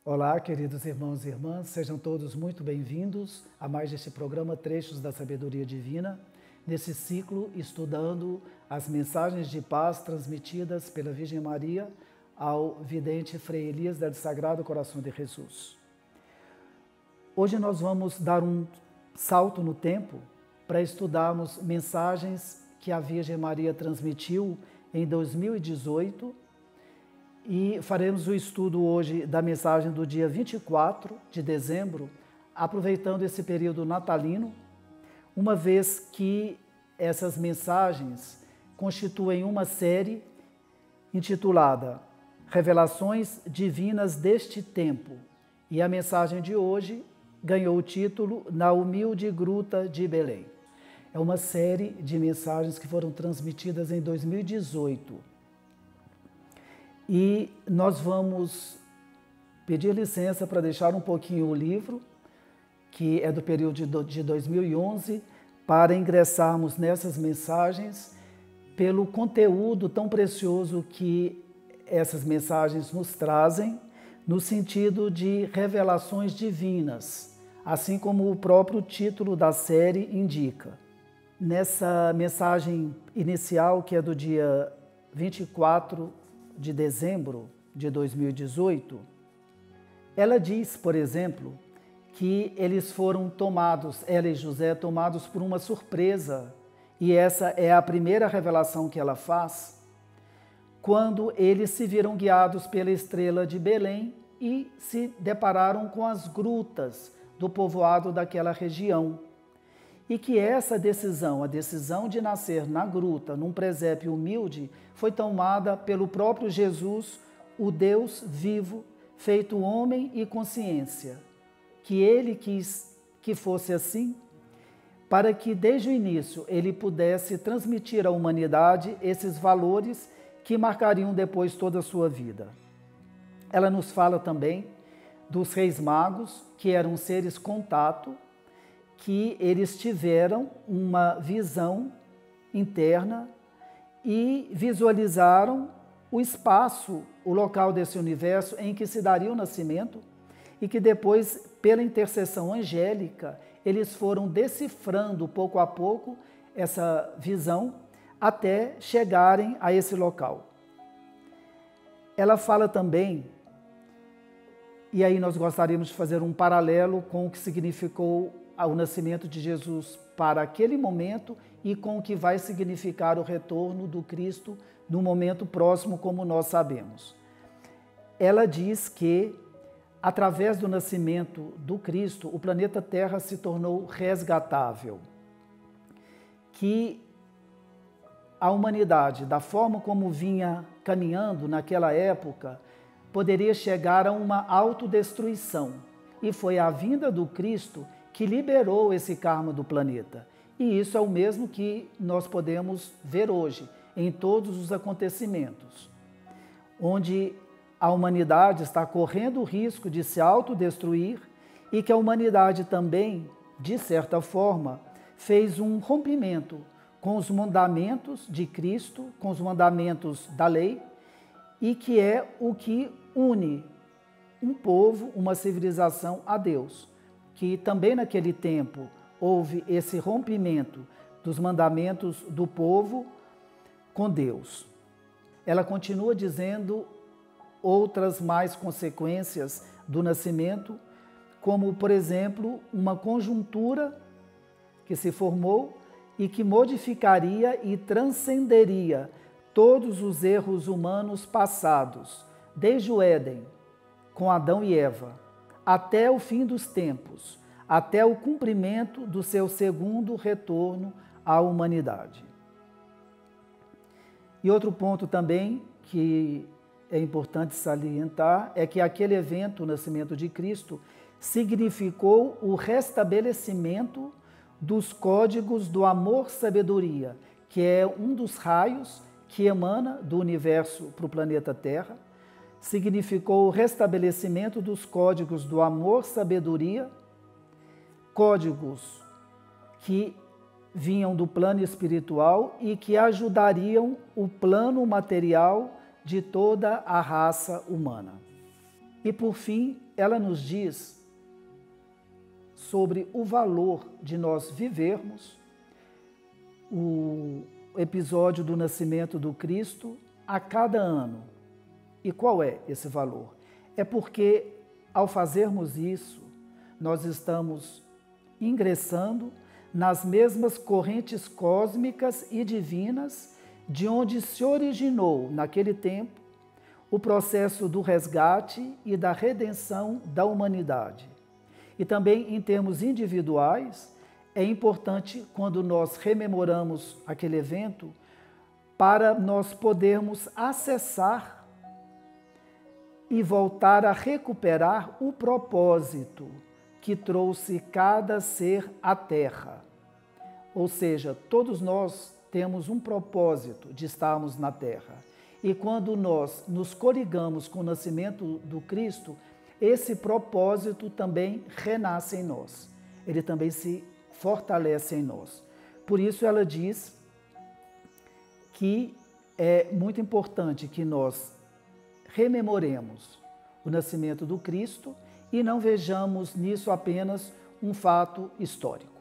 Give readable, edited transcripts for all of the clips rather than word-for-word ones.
Olá, queridos irmãos e irmãs, sejam todos muito bem-vindos a mais este programa Trechos da Sabedoria Divina, nesse ciclo estudando as mensagens de paz transmitidas pela Virgem Maria ao vidente Frei Elias del Sagrado Coração de Jesus. Hoje nós vamos dar um salto no tempo para estudarmos mensagens que a Virgem Maria transmitiu em 2018 e faremos o estudo hoje da mensagem do dia 24 de dezembro, aproveitando esse período natalino, uma vez que essas mensagens constituem uma série intitulada Revelações Divinas deste Tempo. E a mensagem de hoje ganhou o título Na Humilde Gruta de Belém. É uma série de mensagens que foram transmitidas em 2018. E nós vamos pedir licença para deixar um pouquinho o livro, que é do período de 2011, para ingressarmos nessas mensagens pelo conteúdo tão precioso que essas mensagens nos trazem, no sentido de revelações divinas, assim como o próprio título da série indica. Nessa mensagem inicial, que é do dia 24 de dezembro de 2018, ela diz, por exemplo, que eles foram tomados, ela e José, tomados por uma surpresa, e essa é a primeira revelação que ela faz, quando eles se viram guiados pela estrela de Belém e se depararam com as grutas do povoado daquela região. E que essa decisão, a decisão de nascer na gruta, num presépio humilde, foi tomada pelo próprio Jesus, o Deus vivo, feito homem e consciência. Que ele quis que fosse assim, para que desde o início ele pudesse transmitir à humanidade esses valores que marcariam depois toda a sua vida. Ela nos fala também dos reis magos, que eram seres contato, que eles tiveram uma visão interna e visualizaram o espaço, o local desse universo em que se daria o nascimento e que depois, pela intercessão angélica, eles foram decifrando pouco a pouco essa visão até chegarem a esse local. Ela fala também, e aí nós gostaríamos de fazer um paralelo com o que significou o nascimento de Jesus para aquele momento e com o que vai significar o retorno do Cristo no momento próximo, como nós sabemos. Ela diz que, através do nascimento do Cristo, o planeta Terra se tornou resgatável, que a humanidade, da forma como vinha caminhando naquela época, poderia chegar a uma autodestruição, e foi a vinda do Cristo que liberou esse karma do planeta. E isso é o mesmo que nós podemos ver hoje, em todos os acontecimentos, onde a humanidade está correndo o risco de se autodestruir e que a humanidade também, de certa forma, fez um rompimento com os mandamentos de Cristo, com os mandamentos da lei, e que é o que une um povo, uma civilização a Deus. Que também naquele tempo houve esse rompimento dos mandamentos do povo com Deus. Ela continua dizendo outras mais consequências do nascimento, como, por exemplo, uma conjuntura que se formou e que modificaria e transcenderia todos os erros humanos passados, desde o Éden, com Adão e Eva, até o fim dos tempos, até o cumprimento do seu segundo retorno à humanidade. E outro ponto também que é importante salientar é que aquele evento, o nascimento de Cristo, significou o restabelecimento dos códigos do amor-sabedoria, que é um dos raios que emana do universo para o planeta Terra, significou o restabelecimento dos códigos do amor-sabedoria, códigos que vinham do plano espiritual e que ajudariam o plano material de toda a raça humana. E por fim, ela nos diz sobre o valor de nós vivermos o episódio do nascimento do Cristo a cada ano. E qual é esse valor? É porque, ao fazermos isso, nós estamos ingressando nas mesmas correntes cósmicas e divinas de onde se originou, naquele tempo, o processo do resgate e da redenção da humanidade. E também, em termos individuais, é importante, quando nós rememoramos aquele evento, para nós podermos acessar e voltar a recuperar o propósito que trouxe cada ser à Terra. Ou seja, todos nós temos um propósito de estarmos na Terra. E quando nós nos coligamos com o nascimento do Cristo, esse propósito também renasce em nós. Ele também se fortalece em nós. Por isso ela diz que é muito importante que nós rememoremos o nascimento do Cristo e não vejamos nisso apenas um fato histórico.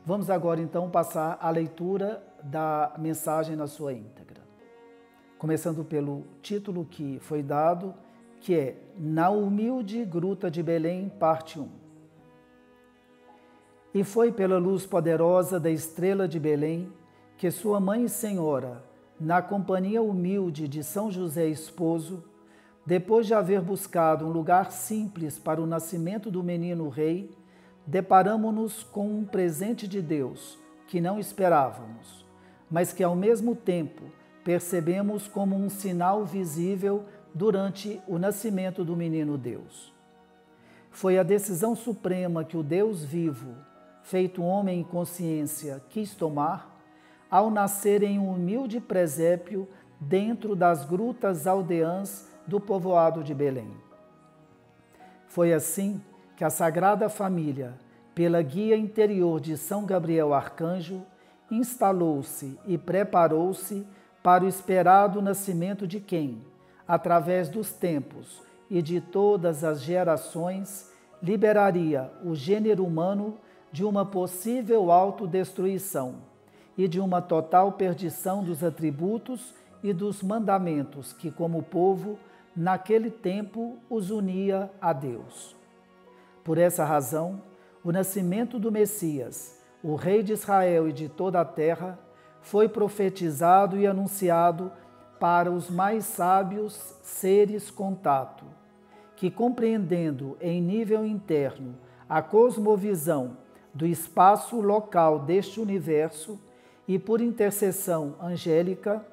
Vamos agora então passar à leitura da mensagem na sua íntegra. Começando pelo título que foi dado, que é Na Humilde Gruta de Belém, parte 1. E foi pela luz poderosa da estrela de Belém que sua mãe e senhora, na companhia humilde de São José esposo, depois de haver buscado um lugar simples para o nascimento do menino rei, deparamo-nos com um presente de Deus que não esperávamos, mas que ao mesmo tempo percebemos como um sinal visível durante o nascimento do menino Deus. Foi a decisão suprema que o Deus vivo, feito homem em consciência, quis tomar, ao nascer em um humilde presépio dentro das grutas aldeãs do povoado de Belém. Foi assim que a Sagrada Família, pela guia interior de São Gabriel Arcanjo, instalou-se e preparou-se para o esperado nascimento de quem, através dos tempos e de todas as gerações, liberaria o gênero humano de uma possível autodestruição e de uma total perdição dos atributos e dos mandamentos que, como povo, naquele tempo os unia a Deus. Por essa razão, o nascimento do Messias, o Rei de Israel e de toda a terra, foi profetizado e anunciado para os mais sábios seres contato, que, compreendendo em nível interno a cosmovisão do espaço local deste universo e por intercessão angélica,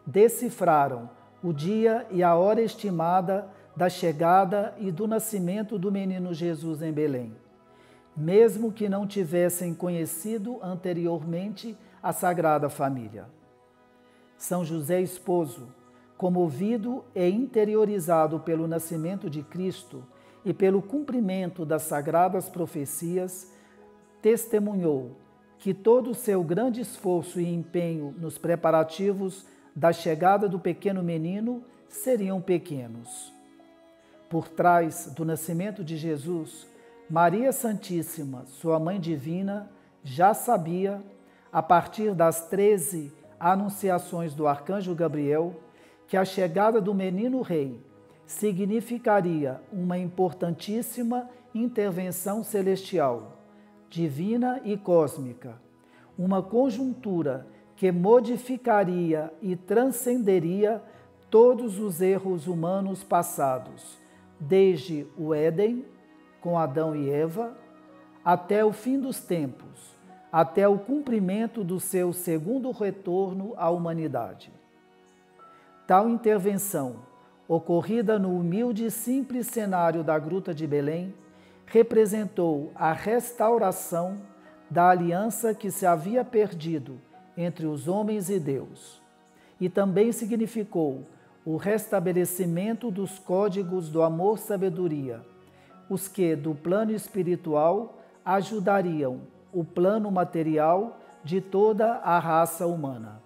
decifraram o dia e a hora estimada da chegada e do nascimento do menino Jesus em Belém, mesmo que não tivessem conhecido anteriormente a Sagrada Família. São José esposo, comovido e interiorizado pelo nascimento de Cristo e pelo cumprimento das sagradas profecias, testemunhou que todo o seu grande esforço e empenho nos preparativos da chegada do pequeno menino seriam pequenos. Por trás do nascimento de Jesus, Maria Santíssima, sua Mãe Divina, já sabia, a partir das 13 anunciações do Arcanjo Gabriel, que a chegada do menino rei significaria uma importantíssima intervenção celestial, divina e cósmica, uma conjuntura que modificaria e transcenderia todos os erros humanos passados, desde o Éden, com Adão e Eva, até o fim dos tempos, até o cumprimento do seu segundo retorno à humanidade. Tal intervenção, ocorrida no humilde e simples cenário da Gruta de Belém, representou a restauração da aliança que se havia perdido entre os homens e Deus, e também significou o restabelecimento dos códigos do amor-sabedoria, os que, do plano espiritual, ajudariam o plano material de toda a raça humana.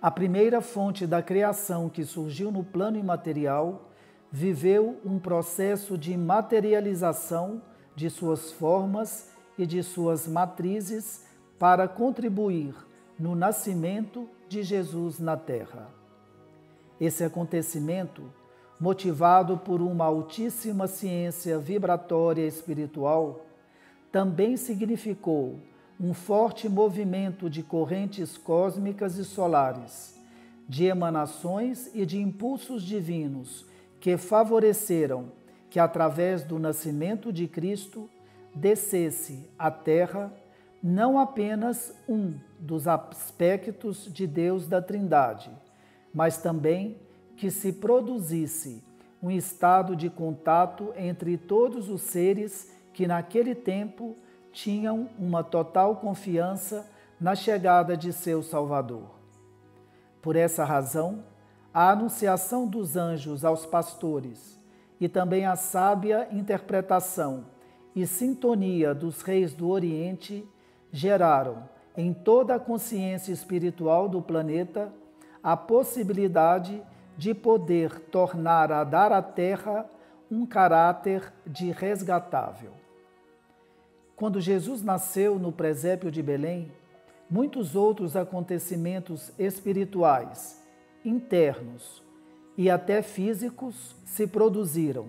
A primeira fonte da criação que surgiu no plano imaterial viveu um processo de materialização de suas formas e de suas matrizes para contribuir no nascimento de Jesus na Terra. Esse acontecimento, motivado por uma altíssima ciência vibratória espiritual, também significou um forte movimento de correntes cósmicas e solares, de emanações e de impulsos divinos que favoreceram que, através do nascimento de Cristo, descesse à Terra não apenas um dos aspectos de Deus da Trindade, mas também que se produzisse um estado de contato entre todos os seres que naquele tempo tinham uma total confiança na chegada de seu Salvador. Por essa razão, a anunciação dos anjos aos pastores e também a sábia interpretação e sintonia dos reis do Oriente geraram em toda a consciência espiritual do planeta a possibilidade de poder tornar a dar à Terra um caráter de resgatável. Quando Jesus nasceu no presépio de Belém, muitos outros acontecimentos espirituais, internos e até físicos se produziram,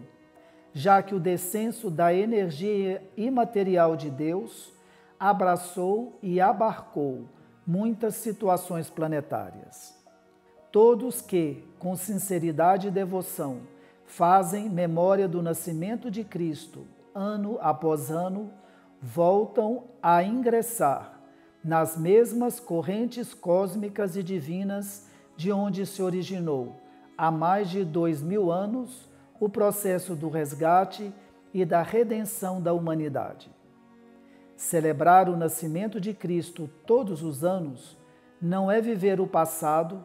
já que o descenso da energia imaterial de Deus abraçou e abarcou muitas situações planetárias. Todos que, com sinceridade e devoção, fazem memória do nascimento de Cristo, ano após ano, voltam a ingressar nas mesmas correntes cósmicas e divinas de onde se originou, há mais de 2000 anos, o processo do resgate e da redenção da humanidade. Celebrar o nascimento de Cristo todos os anos não é viver o passado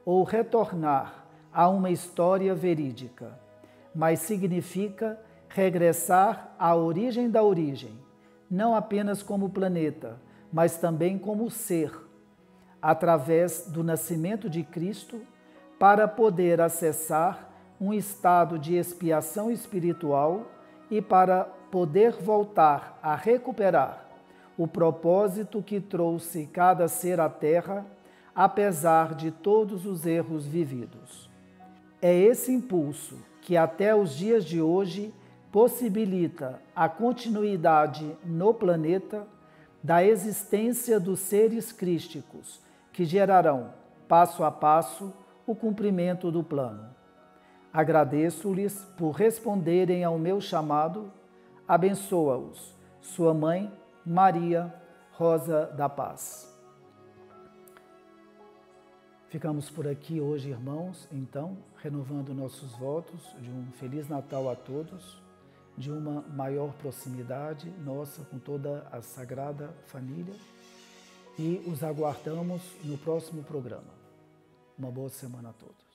ou retornar a uma história verídica, mas significa regressar à origem da origem, não apenas como planeta, mas também como ser, através do nascimento de Cristo, para poder acessar um estado de expiação espiritual e para poder voltar a recuperar o propósito que trouxe cada ser à Terra, apesar de todos os erros vividos. É esse impulso que até os dias de hoje possibilita a continuidade no planeta da existência dos seres crísticos, que gerarão, passo a passo, o cumprimento do plano. Agradeço-lhes por responderem ao meu chamado. Abençoa-os, sua mãe, Maria Rosa da Paz. Ficamos por aqui hoje, irmãos, então, renovando nossos votos de um Feliz Natal a todos, de uma maior proximidade nossa com toda a Sagrada Família, e os aguardamos no próximo programa. Uma boa semana a todos.